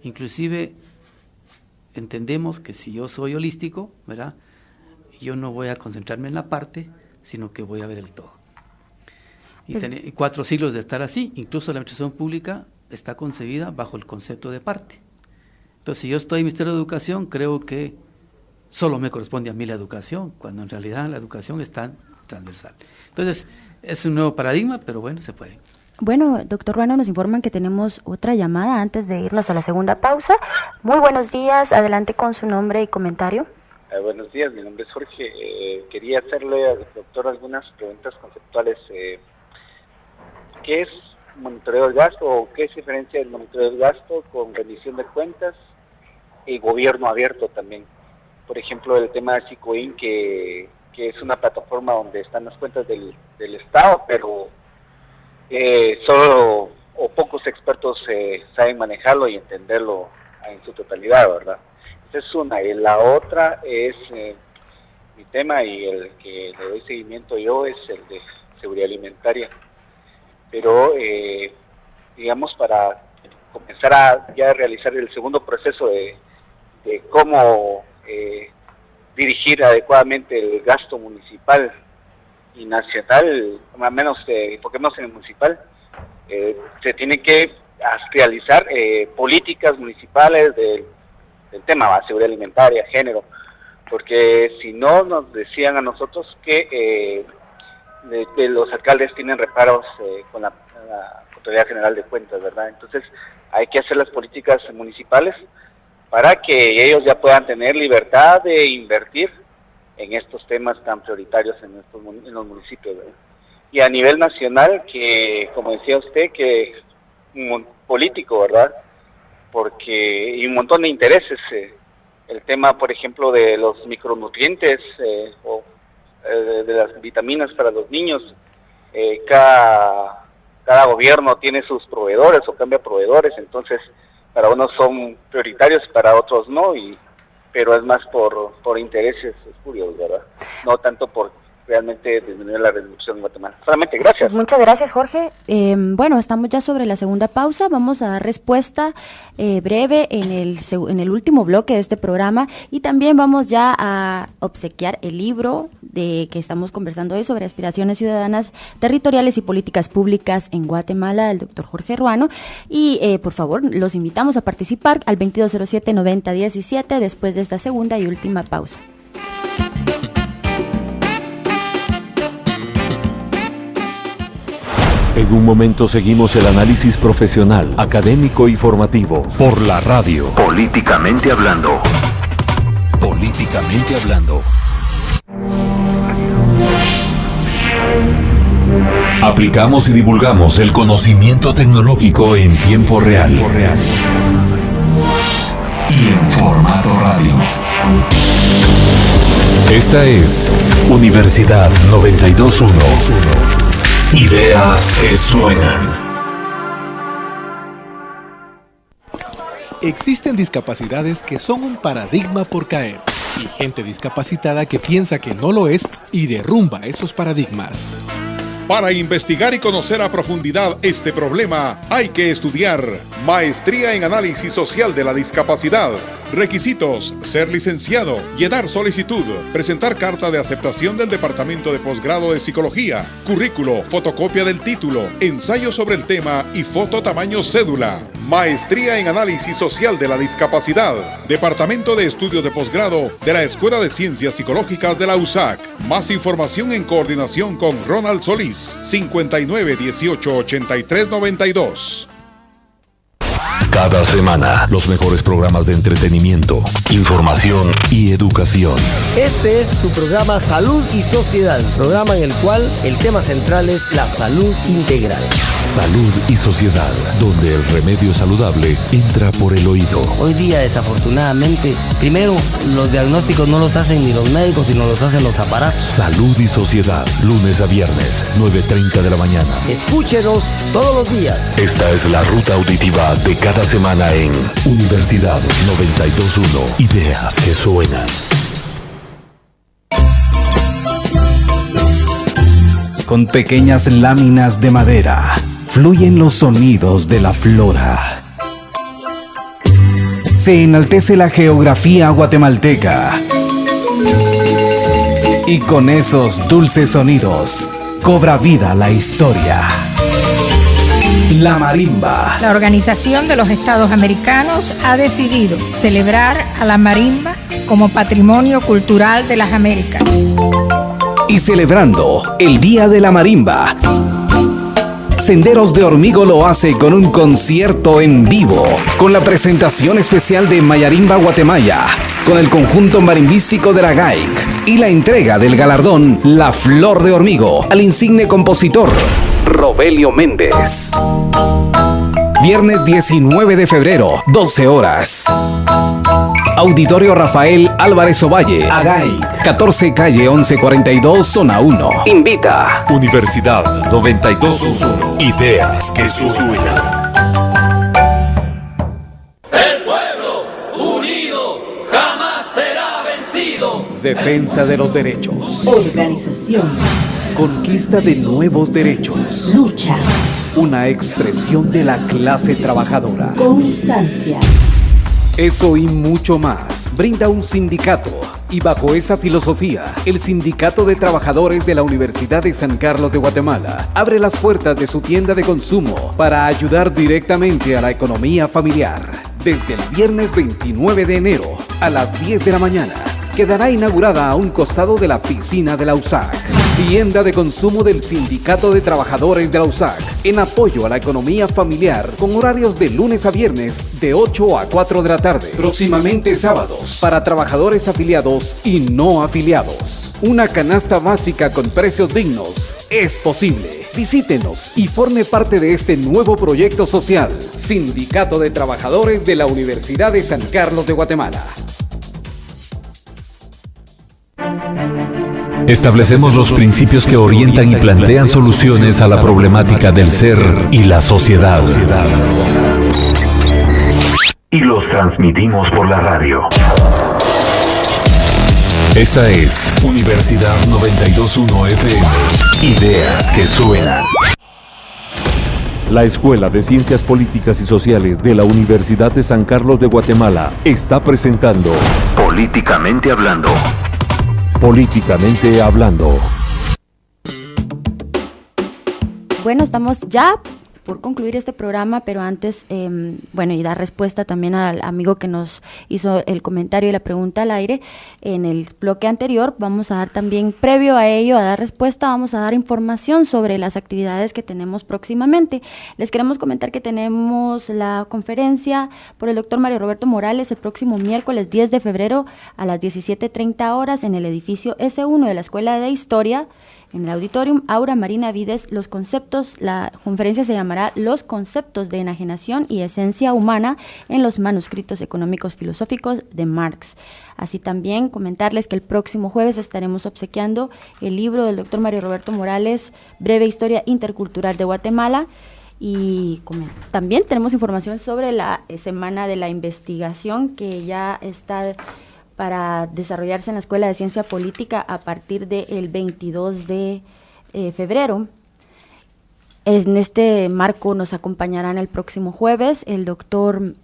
Inclusive entendemos que si yo soy holístico, ¿verdad?, yo no voy a concentrarme en la parte, sino que voy a ver el todo. Y 4 siglos de estar así, incluso la administración pública está concebida bajo el concepto de parte. Entonces, si yo estoy en el Ministerio de Educación, creo que solo me corresponde a mí la educación, cuando en realidad la educación es tan transversal. Entonces, es un nuevo paradigma, pero bueno, se puede.
Bueno, doctor Ruano, nos informan que tenemos otra llamada antes de irnos a la segunda pausa. Muy buenos días, adelante con su nombre y comentario.
Buenos días, mi nombre es Jorge. Quería hacerle al doctor algunas preguntas conceptuales. ¿Qué es monitoreo del gasto o qué es diferencia del monitoreo del gasto con rendición de cuentas y gobierno abierto también? Por ejemplo, el tema de Sicoin, que es una plataforma donde están las cuentas del Estado, pero solo o pocos expertos saben manejarlo y entenderlo en su totalidad, ¿verdad? Esa es una. Y la otra es mi tema, y el que le doy seguimiento yo, es el de seguridad alimentaria. Pero, digamos, para comenzar a ya realizar el segundo proceso de cómo dirigir adecuadamente el gasto municipal y nacional, al menos enfoquémonos en el municipal, se tiene que realizar políticas municipales del tema de seguridad alimentaria, género, porque si no nos decían a nosotros que los alcaldes tienen reparos con la Contraloría General de Cuentas, ¿verdad? Entonces hay que hacer las políticas municipales para que ellos ya puedan tener libertad de invertir en estos temas tan prioritarios en los municipios, ¿verdad? Y a nivel nacional, que como decía usted, que político, ¿verdad? Porque y un montón de intereses, el tema, por ejemplo, de los micronutrientes o de las vitaminas para los niños, cada gobierno tiene sus proveedores o cambia proveedores, entonces para unos son prioritarios, para otros no, pero es más por intereses espurios, ¿verdad? No tanto por realmente disminuir la reducción en Guatemala. Solamente, gracias.
Muchas gracias, Jorge. Bueno, estamos ya sobre la segunda pausa. Vamos a dar respuesta breve en el último bloque de este programa, y también vamos ya a obsequiar el libro de que estamos conversando hoy sobre aspiraciones ciudadanas territoriales y políticas públicas en Guatemala, del doctor Jorge Ruano. Y por favor, los invitamos a participar al 2207-9017 después de esta segunda y última pausa.
En un momento seguimos el análisis profesional, académico y formativo por la radio.
Políticamente hablando.
Políticamente hablando. Aplicamos y divulgamos el conocimiento tecnológico en tiempo real. Y en formato radio. Esta es Universidad 92.1. Ideas que suenan.
Existen discapacidades que son un paradigma por caer y gente discapacitada que piensa que no lo es y derrumba esos paradigmas.
Para investigar y conocer a profundidad este problema, hay que estudiar Maestría en Análisis Social de la Discapacidad. Requisitos: ser licenciado, llenar solicitud, presentar carta de aceptación del Departamento de Posgrado de Psicología, currículo, fotocopia del título, ensayo sobre el tema y foto tamaño cédula. Maestría en Análisis Social de la Discapacidad, Departamento de Estudios de Posgrado de la Escuela de Ciencias Psicológicas de la USAC. Más información en coordinación con Ronald Solís, 59 18 83 92.
Cada semana, los mejores programas de entretenimiento, información y educación.
Este es su programa Salud y Sociedad, programa en el cual el tema central es la salud integral.
Salud y Sociedad, donde el remedio saludable entra por el oído.
Hoy día, desafortunadamente, primero, los diagnósticos no los hacen ni los médicos, sino los hacen los aparatos.
Salud y Sociedad, lunes a viernes, 9:30 de la mañana.
Escúchenos todos los días.
Esta es la ruta auditiva de cada semana en Universidad 92.1. Ideas que suenan.
Con pequeñas láminas de madera fluyen los sonidos de la flora. Se enaltece la geografía guatemalteca. Y con esos dulces sonidos cobra vida la historia. La marimba.
La Organización de los Estados Americanos ha decidido celebrar a la marimba como Patrimonio Cultural de las Américas.
Y celebrando el Día de la Marimba, Senderos de Hormigo lo hace con un concierto en vivo, con la presentación especial de Mayarimba Guatemala, con el conjunto marimbístico de la GAIC y la entrega del galardón La Flor de Hormigo al insigne compositor Rovelio Méndez. Viernes 19 de febrero, 12 horas. Auditorio Rafael Álvarez Ovalle, AGAIC, 14 calle 1142, zona 1. Invita
Universidad 92.1. Ideas que suenan.
El pueblo unido jamás será vencido.
Defensa de los derechos.
Organización.
Conquista de nuevos derechos.
Lucha.
Una expresión de la clase trabajadora.
Constancia.
Eso y mucho más brinda un sindicato, y bajo esa filosofía, el Sindicato de Trabajadores de la Universidad de San Carlos de Guatemala abre las puertas de su tienda de consumo para ayudar directamente a la economía familiar. Desde el viernes 29 de enero a las 10 de la mañana, quedará inaugurada a un costado de la piscina de la USAC. Tienda de consumo del Sindicato de Trabajadores de la USAC, en apoyo a la economía familiar, con horarios de lunes a viernes de 8 a 4 de la tarde. Próximamente sábados, para trabajadores afiliados y no afiliados. Una canasta básica con precios dignos es posible. Visítenos y forme parte de este nuevo proyecto social. Sindicato de Trabajadores de la Universidad de San Carlos de Guatemala.
Establecemos los principios que orientan y plantean soluciones a la problemática del ser y la sociedad.
Y los transmitimos por la radio.
Esta es Universidad 92.1 FM. Ideas que suenan. La Escuela de Ciencias Políticas y Sociales de la Universidad de San Carlos de Guatemala está presentando
Políticamente Hablando.
Políticamente Hablando.
Bueno, estamos ya por concluir este programa, pero antes, y dar respuesta también al amigo que nos hizo el comentario y la pregunta al aire. En el bloque anterior vamos a dar también, previo a ello, a dar respuesta, vamos a dar información sobre las actividades que tenemos próximamente. Les queremos comentar que tenemos la conferencia por el doctor Mario Roberto Morales el próximo miércoles 10 de febrero a las 17:30 horas en el edificio S1 de la Escuela de Historia. en el auditorium Aura Marina Vides, la conferencia se llamará Los conceptos de enajenación y esencia humana en los manuscritos económicos filosóficos de Marx. Así también comentarles que el próximo jueves estaremos obsequiando el libro del doctor Mario Roberto Morales, Breve Historia Intercultural de Guatemala, y también tenemos información sobre la Semana de la Investigación que ya está para desarrollarse en la Escuela de Ciencia Política a partir del 22 de febrero. En este marco nos acompañarán el próximo jueves el doctor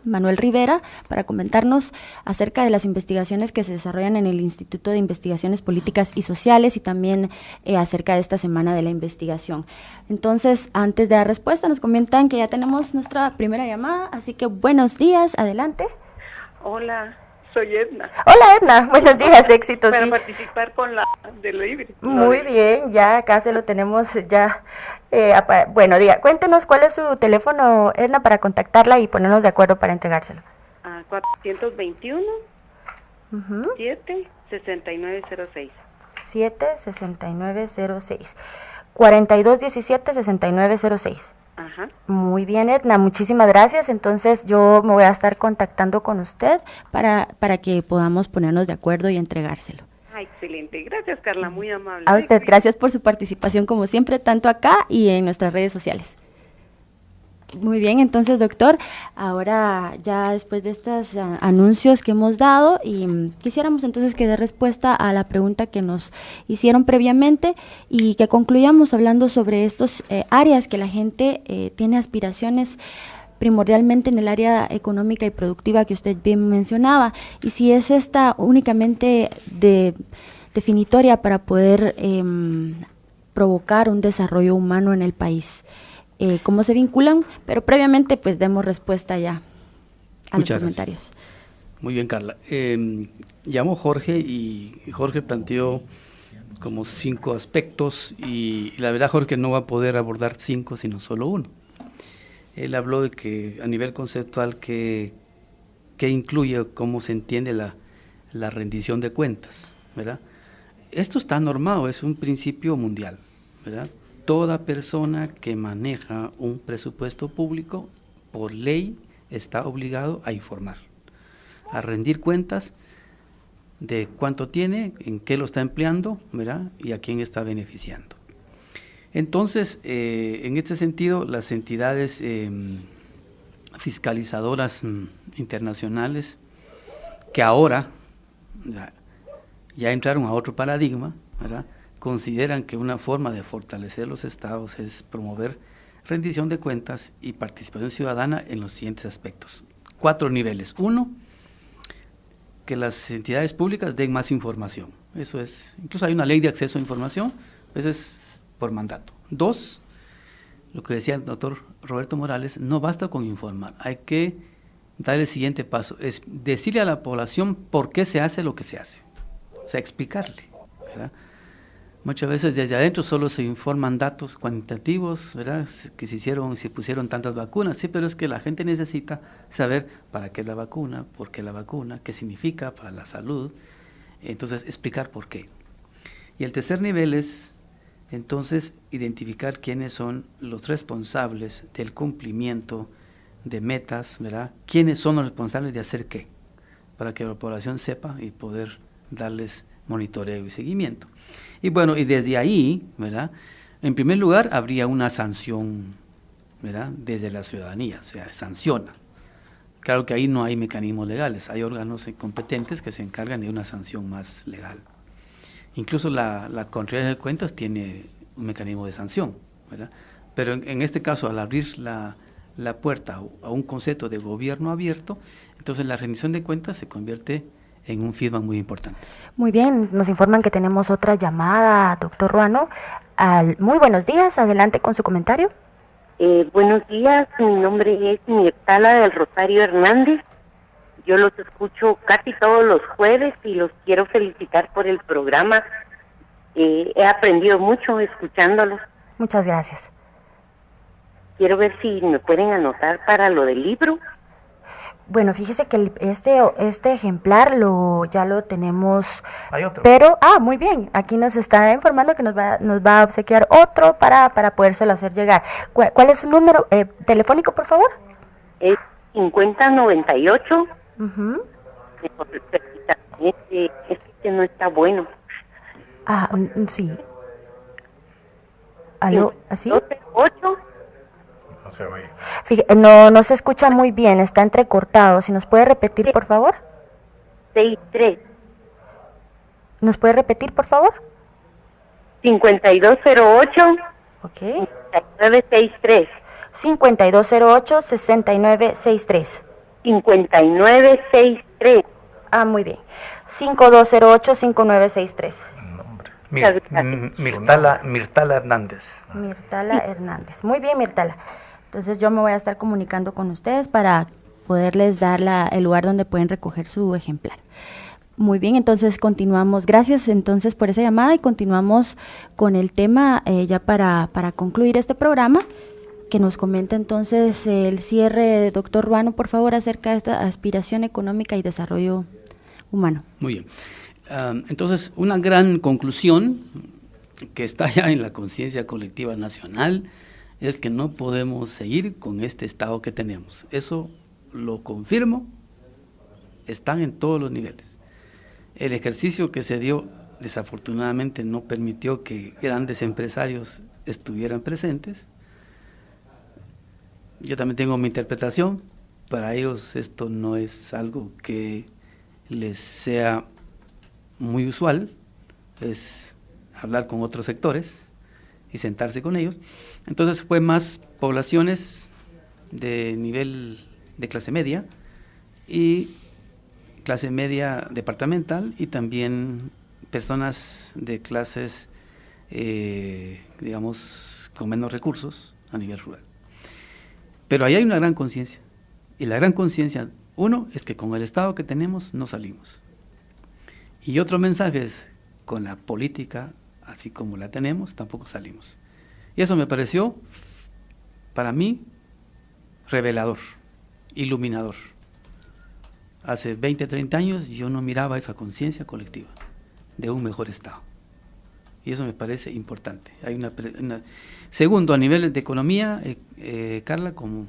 Manuel Rivera, para comentarnos acerca de las investigaciones que se desarrollan en el Instituto de Investigaciones Políticas y Sociales y también acerca de esta Semana de la Investigación. Entonces, antes de dar respuesta, nos comentan que ya tenemos nuestra primera llamada, así que buenos días, adelante.
Hola. Soy Edna.
Hola Edna, buenos días, éxitos.
Para participar con la del libre.
Muy bien, ya acá se lo tenemos ya. Bueno, cuéntenos cuál es su teléfono, Edna, para contactarla y ponernos de acuerdo para entregárselo.
421 76906.
76906. 4217-6906.
Ajá.
Muy bien, Edna, muchísimas gracias. Entonces yo me voy a estar contactando con usted para que podamos ponernos de acuerdo y entregárselo.
Excelente, gracias Carla, muy amable.
A usted, gracias por su participación como siempre, tanto acá y en nuestras redes sociales. Muy bien, entonces doctor, ahora ya después de estos anuncios que hemos dado, y quisiéramos entonces que dé respuesta a la pregunta que nos hicieron previamente y que concluyamos hablando sobre estos áreas que la gente tiene aspiraciones primordialmente en el área económica y productiva que usted bien mencionaba, y si es esta únicamente definitoria para poder provocar un desarrollo humano en el país. Cómo se vinculan, pero previamente pues demos respuesta ya a los comentarios.
Muy bien, Carla. Llamó Jorge y Jorge planteó como 5 aspectos y la verdad Jorge no va a poder abordar 5 sino solo uno. Él habló de que a nivel conceptual que incluye cómo se entiende la rendición de cuentas, ¿verdad? Esto está normado, es un principio mundial, ¿verdad? Toda persona que maneja un presupuesto público, por ley, está obligado a informar, a rendir cuentas de cuánto tiene, en qué lo está empleando, ¿verdad? Y a quién está beneficiando. Entonces, en este sentido, las entidades fiscalizadoras internacionales, que ahora ya entraron a otro paradigma, ¿verdad?, consideran que una forma de fortalecer los estados es promover rendición de cuentas y participación ciudadana en los siguientes aspectos. 4 niveles. 1, que las entidades públicas den más información. Eso es, incluso hay una ley de acceso a información, eso es por mandato. 2, lo que decía el doctor Roberto Morales, no basta con informar, hay que dar el siguiente paso, es decirle a la población por qué se hace lo que se hace, o sea, explicarle, ¿verdad? Muchas veces desde adentro solo se informan datos cuantitativos, ¿verdad?, que se pusieron tantas vacunas, sí, pero es que la gente necesita saber para qué es la vacuna, por qué la vacuna, qué significa para la salud, entonces explicar por qué. Y el tercer nivel es, entonces, identificar quiénes son los responsables del cumplimiento de metas, ¿verdad?, quiénes son los responsables de hacer qué, para que la población sepa y poder darles monitoreo y seguimiento. Y bueno, y desde ahí, ¿verdad?, en primer lugar habría una sanción, ¿verdad?, desde la ciudadanía, o sea, sanciona. Claro que ahí no hay mecanismos legales, hay órganos competentes que se encargan de una sanción más legal. Incluso la Contraloría de Cuentas tiene un mecanismo de sanción, ¿verdad?, pero en este caso, al abrir la puerta a un concepto de gobierno abierto, entonces la rendición de cuentas se convierte en un feedback muy importante.
Muy bien, nos informan que tenemos otra llamada, doctor Ruano. Muy buenos días, adelante con su comentario.
Buenos días, mi nombre es Mirtala del Rosario Hernández. Yo los escucho casi todos los jueves y los quiero felicitar por el programa. He aprendido mucho escuchándolos.
Muchas gracias.
Quiero ver si me pueden anotar para lo del libro.
Bueno, fíjese que este ejemplar ya lo tenemos.
Hay otro.
Pero, muy bien, aquí nos está informando que nos va a obsequiar otro para podérselo hacer llegar. ¿Cuál es su número telefónico, por favor?
Es 5098. Este no está bueno.
Sí. ¿Aló? ¿Así?
8.
No se oye.
No se escucha muy bien, está entrecortado. Si nos puede repetir, por favor.
63.
¿Nos puede repetir, por favor?
5208.
Ok.
6963.
5208-6963.
5963.
Muy bien. 5208-5963.
Mirtala Hernández.
Mirtala Hernández. Muy bien, Mirtala. Entonces yo me voy a estar comunicando con ustedes para poderles dar el lugar donde pueden recoger su ejemplar. Muy bien, entonces continuamos. Gracias entonces por esa llamada y continuamos con el tema ya para concluir este programa. Que nos comenta entonces el cierre, doctor Ruano, por favor, acerca de esta aspiración económica y desarrollo humano.
Muy bien. Entonces, una gran conclusión que está ya en la conciencia colectiva nacional es que no podemos seguir con este estado que tenemos. Eso lo confirmo, están en todos los niveles. El ejercicio que se dio, desafortunadamente, no permitió que grandes empresarios estuvieran presentes. Yo también tengo mi interpretación. Para ellos esto no es algo que les sea muy usual, es hablar con otros sectores y sentarse con ellos. Entonces fue más poblaciones de nivel de clase media y clase media departamental y también personas de clases, digamos, con menos recursos a nivel rural. Pero ahí hay una gran conciencia, y la gran conciencia, uno, es que con el Estado que tenemos no salimos. Y otro mensaje es, con la política, así como la tenemos, tampoco salimos. Y eso me pareció, para mí, revelador, iluminador. Hace 20, 30 años yo no miraba esa conciencia colectiva de un mejor Estado. Y eso me parece importante. Hay Segundo, a nivel de economía, Carla, como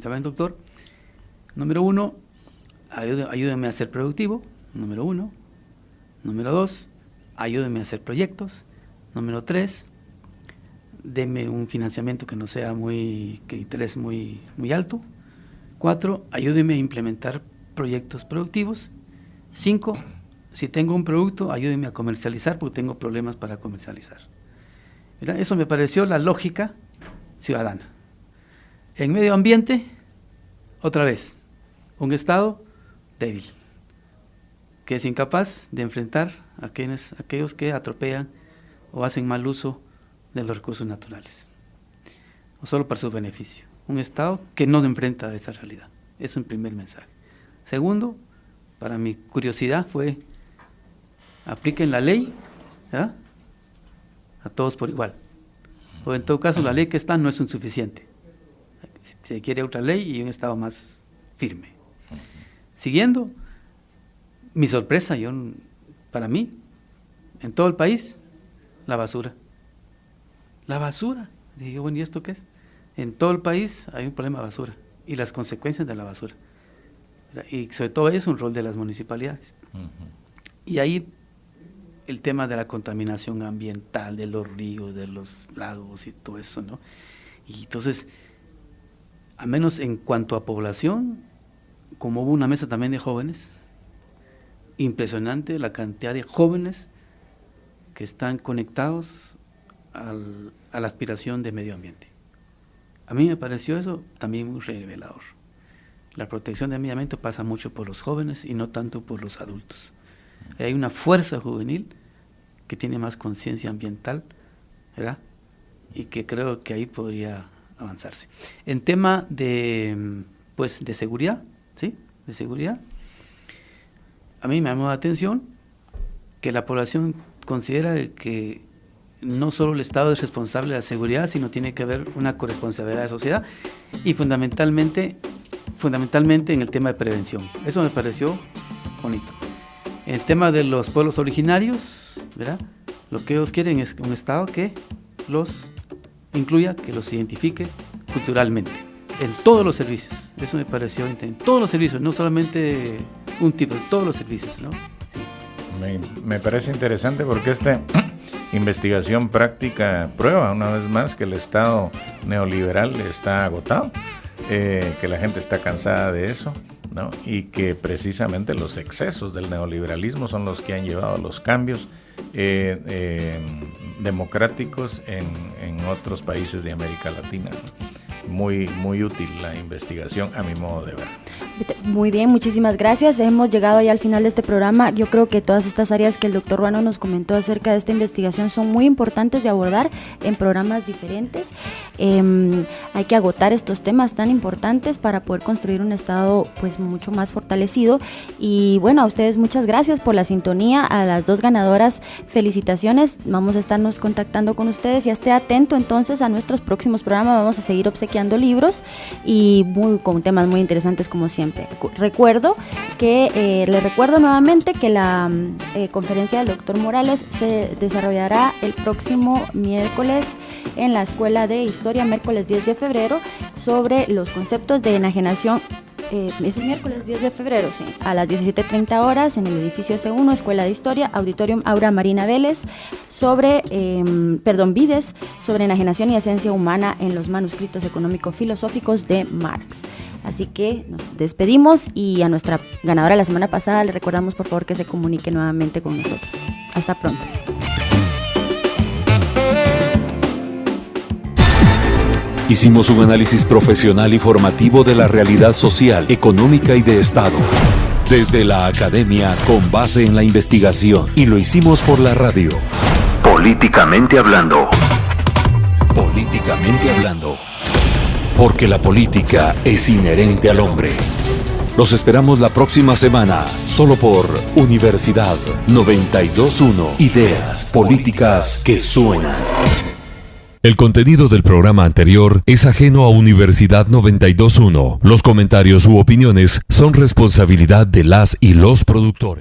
también doctor, número 1, ayúdenme a ser productivo, número 1. Número 2, ayúdenme a hacer proyectos. Número 3, denme un financiamiento que no sea que interés muy alto. 4, ayúdenme a implementar proyectos productivos. 5, si tengo un producto, ayúdenme a comercializar porque tengo problemas para comercializar. ¿Verdad? Eso me pareció la lógica ciudadana. En medio ambiente, otra vez, un Estado débil, que es incapaz de enfrentar a aquellos que atropellan o hacen mal uso de los recursos naturales, o solo para su beneficio. Un Estado que no se enfrenta a esa realidad. Es un primer mensaje. Segundo, para mi curiosidad fue, apliquen la ley, ¿ya?, a todos por igual. O en todo caso, la ley que está no es suficiente. Se quiere otra ley y un Estado más firme. Siguiendo, mi sorpresa, para mí, en todo el país, la basura. La basura. Dije yo, bueno, ¿y esto qué es? En todo el país hay un problema de basura y las consecuencias de la basura. Y sobre todo es un rol de las municipalidades. Y ahí el tema de la contaminación ambiental, de los ríos, de los lagos y todo eso, ¿no? Y entonces, al menos en cuanto a población, como hubo una mesa también de jóvenes, impresionante la cantidad de jóvenes que están conectados a la aspiración de medio ambiente. A mí me pareció eso también muy revelador. La protección del medio ambiente pasa mucho por los jóvenes y no tanto por los adultos. Hay una fuerza juvenil que tiene más conciencia ambiental, ¿verdad? Y que creo que ahí podría avanzarse. En tema de seguridad, ¿sí? De seguridad, a mí me llamó la atención que la población considera que no solo el Estado es responsable de la seguridad, sino tiene que haber una corresponsabilidad de la sociedad y fundamentalmente fundamentalmente en el tema de prevención. Eso me pareció bonito. El tema de los pueblos originarios, ¿verdad? Lo que ellos quieren es un Estado que los incluya, que los identifique culturalmente, en todos los servicios. Eso me pareció en todos los servicios, no solamente un tipo, de todos los servicios, ¿no? Sí.
Me parece interesante porque esta investigación práctica prueba una vez más que el Estado neoliberal está agotado, que la gente está cansada de eso, ¿no? Y que precisamente los excesos del neoliberalismo son los que han llevado a los cambios democráticos en otros países de América Latina, ¿no? Muy útil la investigación a mi modo de ver.
Muy bien, muchísimas gracias. Hemos llegado ya al final de este programa. Yo creo que todas estas áreas que el doctor Ruano nos comentó acerca de esta investigación son muy importantes de abordar en programas diferentes. Hay que agotar estos temas tan importantes para poder construir un Estado pues mucho más fortalecido. Y bueno, a ustedes muchas gracias por la sintonía. A las dos ganadoras, felicitaciones. Vamos a estarnos contactando con ustedes y esté atento entonces a nuestros próximos programas. Vamos a seguir obsequiando libros y con temas muy interesantes como siempre. Les recuerdo nuevamente que la conferencia del doctor Morales se desarrollará el próximo miércoles en la Escuela de Historia, miércoles 10 de febrero, sobre los conceptos de enajenación. Es el miércoles 10 de febrero, sí, a las 17:30 horas en el edificio C1, Escuela de Historia, Auditorium Aura Marina Vélez, Vides, sobre enajenación y esencia humana en los manuscritos económico-filosóficos de Marx. Así que nos despedimos y a nuestra ganadora la semana pasada le recordamos por favor que se comunique nuevamente con nosotros. Hasta pronto.
Hicimos un análisis profesional y formativo de la realidad social, económica y de Estado, desde la academia con base en la investigación, y lo hicimos por la radio.
Políticamente hablando.
Políticamente hablando. Porque la política es inherente al hombre. Los esperamos la próxima semana, solo por Universidad 92.1. Ideas políticas que suenan. El contenido del programa anterior es ajeno a Universidad 92.1. Los comentarios u opiniones son responsabilidad de las y los productores.